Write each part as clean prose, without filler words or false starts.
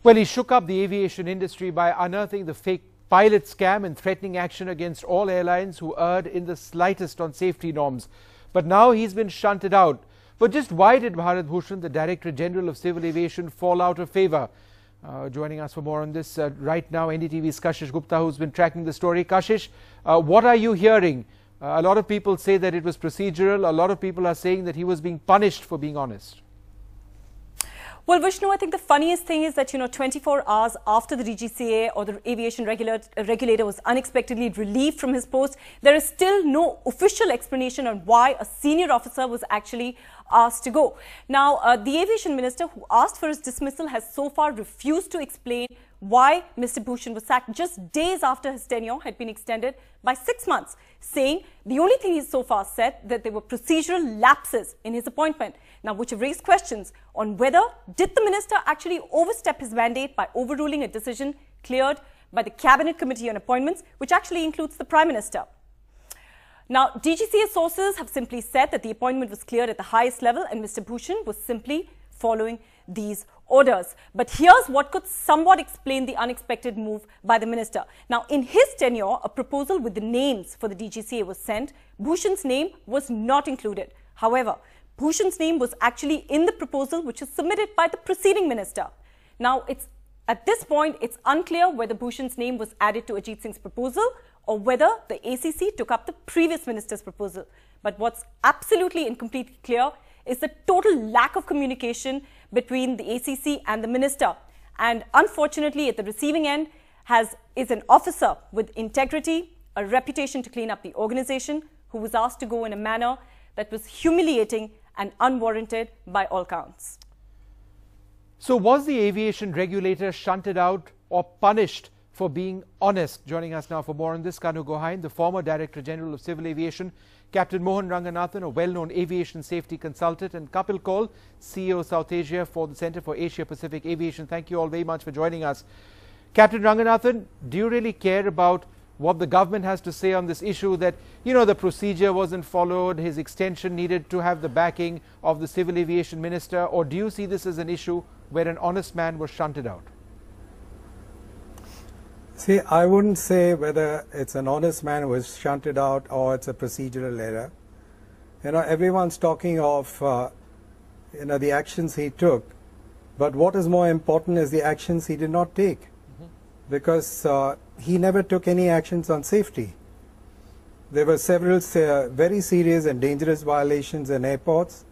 Well, he shook up the aviation industry by unearthing the fake pilot scam and threatening action against all airlines who erred in the slightest on safety norms. But now he's been shunted out. But just why did Bharat Bhushan, the Director General of Civil Aviation, fall out of favour? Joining us for more on this right now, NDTV's Kashish Gupta, who's been tracking the story. Kashish, what are you hearing? A lot of people say that it was procedural. A lot of people are saying that he was being punished for being honest. Well, Vishnu, I think the funniest thing is that, 24 hours after the DGCA or the aviation regulator was unexpectedly relieved from his post, there is still no official explanation on why a senior officer was actually asked to go. Now, the aviation minister who asked for his dismissal has so far refused to explain why Mr. Bhushan was sacked just days after his tenure had been extended by 6 months, saying the only thing he's so far said that there were procedural lapses in his appointment. Now, which have raised questions on whether did the minister actually overstep his mandate by overruling a decision cleared by the Cabinet Committee on Appointments, which actually includes the Prime Minister. Now, DGCA sources have simply said that the appointment was cleared at the highest level and Mr. Bhushan was simply following these orders. But here's what could somewhat explain the unexpected move by the minister. Now, in his tenure, a proposal with the names for the DGCA was sent. Bhushan's name was not included. However, Bhushan's name was actually in the proposal which was submitted by the preceding minister. Now, at this point, it's unclear whether Bhushan's name was added to Ajit Singh's proposal or whether the ACC took up the previous minister's proposal. But what's absolutely and completely clear is the total lack of communication between the ACC and the minister. And unfortunately, at the receiving end is an officer with integrity, a reputation to clean up the organization, who was asked to go in a manner that was humiliating and unwarranted by all counts. So was the aviation regulator shunted out or punished for being honest? Joining us now for more on this, Kanu Gohain, the former Director General of Civil Aviation, Captain Mohan Ranganathan, a well-known aviation safety consultant, and Kapil Kaul, CEO South Asia for the Centre for Asia Pacific Aviation. Thank you all very much for joining us. Captain Ranganathan, do you really care about what the government has to say on this issue that, the procedure wasn't followed, his extension needed to have the backing of the Civil Aviation Minister, or do you see this as an issue where an honest man was shunted out? See, I wouldn't say whether it's an honest man who was shunted out or it's a procedural error. Everyone's talking of, the actions he took, but what is more important is the actions he did not take, because he never took any actions on safety. There were several very serious and dangerous violations in airports.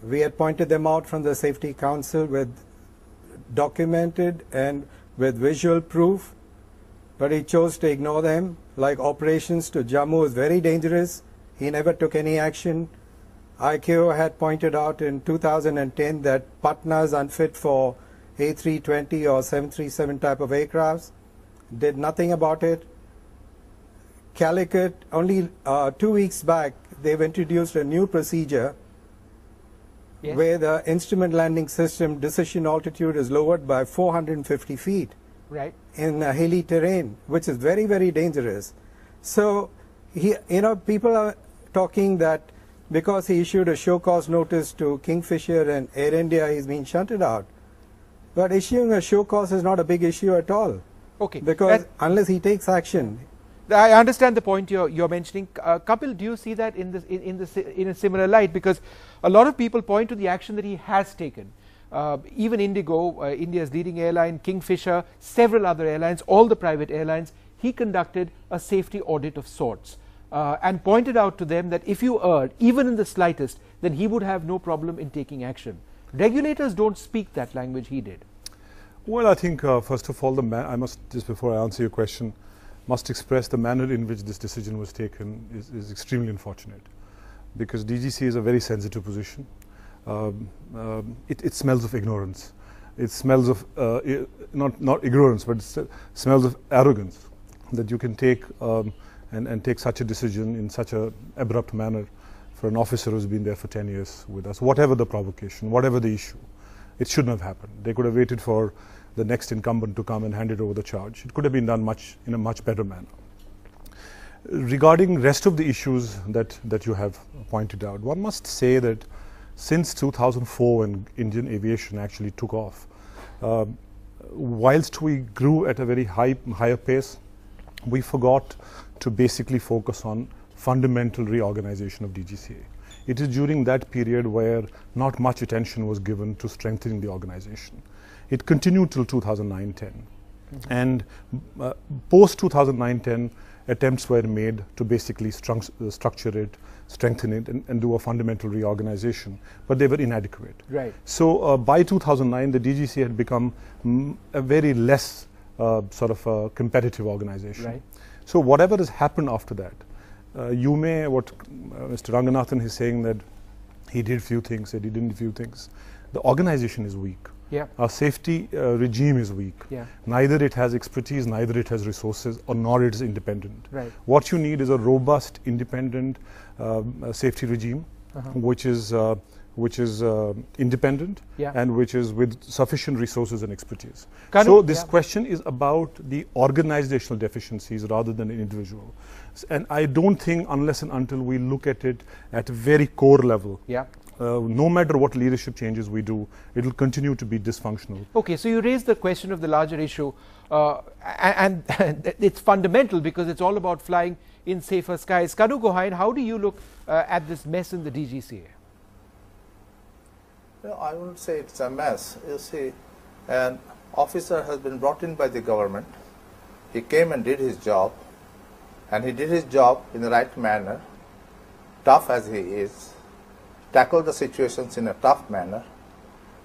We had pointed them out from the Safety Council with documented and with visual proof, but he chose to ignore them. Like operations to Jammu is very dangerous. He never took any action. ICAO had pointed out in 2010 that Patna is unfit for A320 or 737 type of aircrafts. Did nothing about it. Calicut, only 2 weeks back, they've introduced a new procedure where the instrument landing system decision altitude is lowered by 450 feet in hilly terrain, which is very, very dangerous. So, people are talking that because he issued a show cause notice to Kingfisher and Air India, he's been shunted out. But issuing a show cause is not a big issue at all. Okay. Because unless he takes action. I understand the point you're mentioning. Kapil, do you see that in a similar light? Because a lot of people point to the action that he has taken. Even Indigo, India's leading airline, Kingfisher, several other airlines, all the private airlines, he conducted a safety audit of sorts and pointed out to them that if you erred, even in the slightest, then he would have no problem in taking action. Regulators don't speak that language he did. Well, I think first of all, I must, just before I answer your question, must express the manner in which this decision was taken is extremely unfortunate, because DGC is a very sensitive position. It smells of ignorance. It smells of not ignorance, but it smells of arrogance that you can take and take such a decision in such a abrupt manner for an officer who's been there for 10 years with us. Whatever the provocation, whatever the issue, it shouldn't have happened. They could have waited for the next incumbent to come and handed over the charge. It could have been done in a much better manner. Regarding rest of the issues that you have pointed out, one must say that since 2004, when Indian aviation actually took off, whilst we grew at a very higher pace, we forgot to basically focus on fundamental reorganization of DGCA. It is during that period where not much attention was given to strengthening the organization. It continued till 2009-10. And post 2009-10, attempts were made to basically structure it, strengthen it, and do a fundamental reorganization, but they were inadequate. Right. So by 2009, the DGCA had become a very less sort of a competitive organization. Right. So whatever has happened after that, you may, what Mr. Ranganathan is saying, that he did few things, that he didn't few things. The organization is weak. Yeah. Our safety regime is weak. Yeah. Neither it has expertise, neither it has resources, or nor it is independent. Right. What you need is a robust, independent safety regime, which is independent, yeah, and which is with sufficient resources and expertise. Kanu, So this yeah, question is about the organizational deficiencies rather than individual. And I don't think, unless and until we look at it at a very core level, yeah, no matter what leadership changes we do, it will continue to be dysfunctional. Okay, so you raised the question of the larger issue, and it's fundamental because it's all about flying in safer skies. Kanu Gohain, how do you look at this mess in the DGCA? No, I wouldn't say it's a mess. You see, an officer has been brought in by the government. He came and did his job, and he did his job in the right manner, tough as he is, tackle the situations in a tough manner,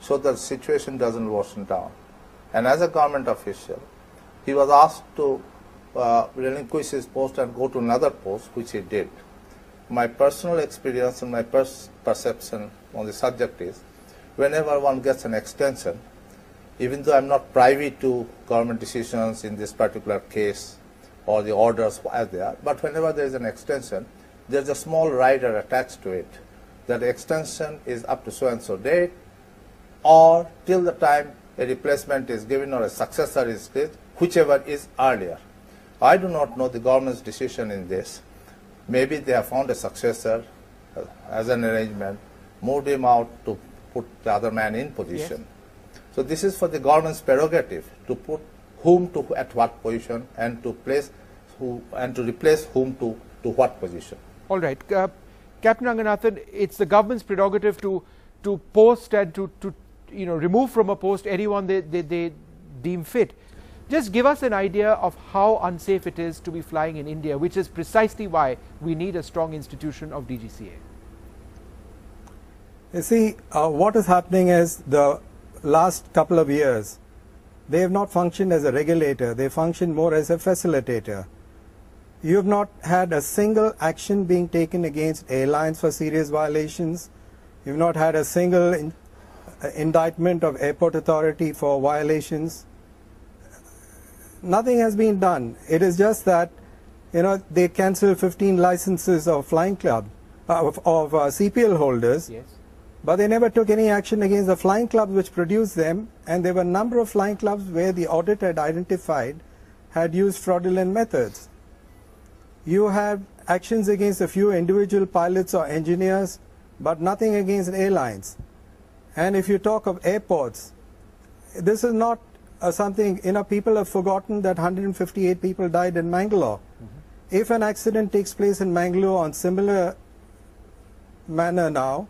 so that the situation doesn't worsen down. And as a government official, he was asked to relinquish his post and go to another post, which he did. My personal experience and my perception on the subject is, whenever one gets an extension, even though I'm not privy to government decisions in this particular case or the orders as they are, but whenever there is an extension, there's a small rider attached to it. That extension is up to so-and-so date, or till the time a replacement is given or a successor is given, whichever is earlier. I do not know the government's decision in this. Maybe they have found a successor as an arrangement, moved him out to put the other man in position. Yes. So this is for the government's prerogative to put whom to at what position, and to place who and to replace whom to what position. All right. Captain Ranganathan, it's the government's prerogative to post and to remove from a post anyone they deem fit. Just give us an idea of how unsafe it is to be flying in India, which is precisely why we need a strong institution of DGCA. You see, what is happening is the last couple of years, they have not functioned as a regulator, they function more as a facilitator. You have not had a single action being taken against airlines for serious violations. You have not had a single indictment of airport authority for violations. Nothing has been done. It is just that, they cancelled 15 licenses of flying club, of CPL holders. Yes. But they never took any action against the flying clubs which produced them, and there were a number of flying clubs where the audit had identified had used fraudulent methods. You have actions against a few individual pilots or engineers, but nothing against airlines. And if you talk of airports, this is not something, people have forgotten that 158 people died in Mangalore. If an accident takes place in Mangalore on similar manner now,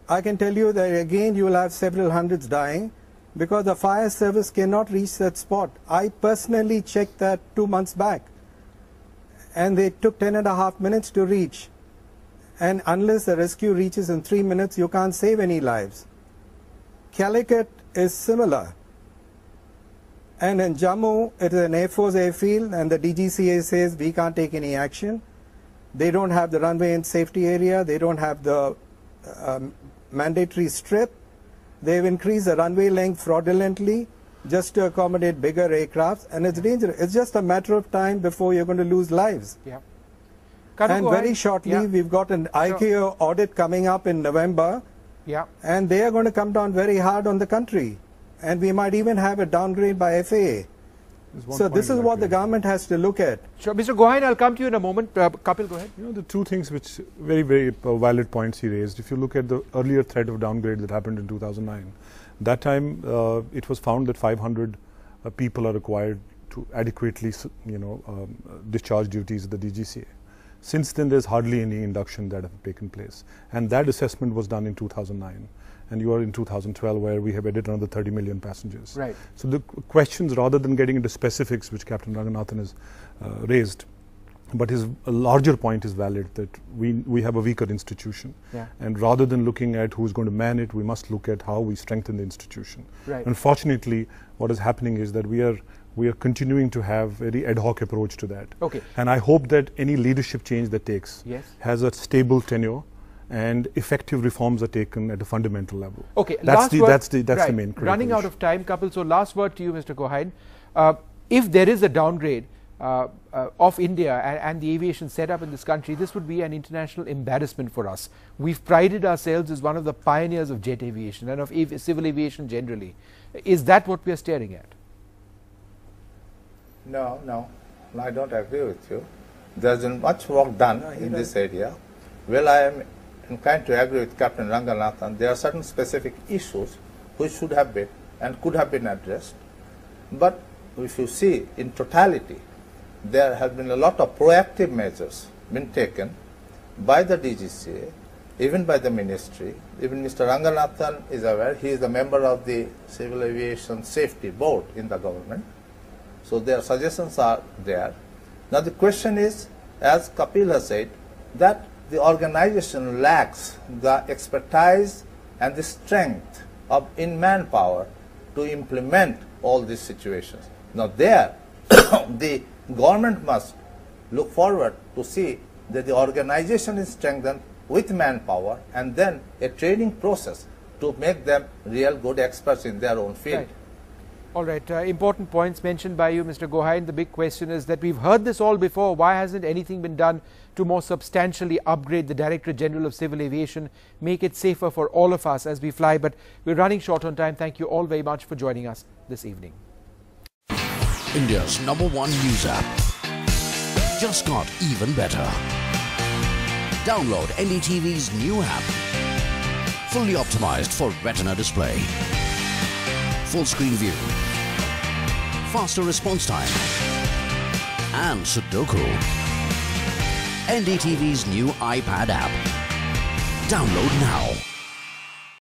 I can tell you that again you will have several hundreds dying because the fire service cannot reach that spot. I personally checked that 2 months back, and they took 10.5 minutes to reach. And unless the rescue reaches in 3 minutes, you can't save any lives. Calicut is similar. And in Jammu, it is an Air Force airfield, and the DGCA says we can't take any action. They don't have the runway and safety area. They don't have the mandatory strip. They've increased the runway length fraudulently just to accommodate bigger aircrafts, and it's dangerous. It's just a matter of time before you're going to lose lives. Yeah. And very shortly, we've got an ICAO audit coming up in November, and they are going to come down very hard on the country. And we might even have a downgrade by FAA. So this is what the government has to look at. Sure. Mr. Gohain, I'll come to you in a moment. Kapil, go ahead. The two things which very, very valid points he raised. If you look at the earlier threat of downgrade that happened in 2009, that time it was found that 500 people are required to adequately, discharge duties at the DGCA. Since then, there's hardly any induction that have taken place. And that assessment was done in 2009. And you are in 2012, where we have added another 30 million passengers. Right. So the questions, rather than getting into specifics, which Captain Ranganathan has raised, but his larger point is valid, that we have a weaker institution. Yeah. And rather than looking at who's going to man it, we must look at how we strengthen the institution. Right. Unfortunately, what is happening is that we are continuing to have very ad hoc approach to that. Okay. And I hope that any leadership change that takes Yes. has a stable tenure and effective reforms are taken at a fundamental level. Okay, that's the right. main critical Running out issue. of time, Kapil, so last word to you, Mr. Gohain. If there is a downgrade of India and the aviation setup in this country, this would be an international embarrassment for us. We've prided ourselves as one of the pioneers of jet aviation and of civil aviation generally. Is that what we are staring at? No, I don't agree with you. There's been much work done in this area. Well, I am inclined to agree with Captain Ranganathan. There are certain specific issues which should have been and could have been addressed. But if you see in totality, there have been a lot of proactive measures been taken by the DGCA, even by the ministry. Even Mr. Ranganathan is aware, he is a member of the Civil Aviation Safety Board in the government. So their suggestions are there. Now the question is, as Kapil has said, that the organization lacks the expertise and the strength in manpower to implement all these situations. Now there, the government must look forward to see that the organization is strengthened with manpower and then a training process to make them real good experts in their own field. Right. All right, important points mentioned by you, Mr. Gohain. The big question is that we've heard this all before. Why hasn't anything been done to more substantially upgrade the Directorate General of Civil Aviation, make it safer for all of us as we fly? But we're running short on time. Thank you all very much for joining us this evening. India's #1 news app just got even better. Download NDTV's new app, fully optimized for retina display, full screen view, faster response time, and Sudoku. NDTV's new iPad app. Download now.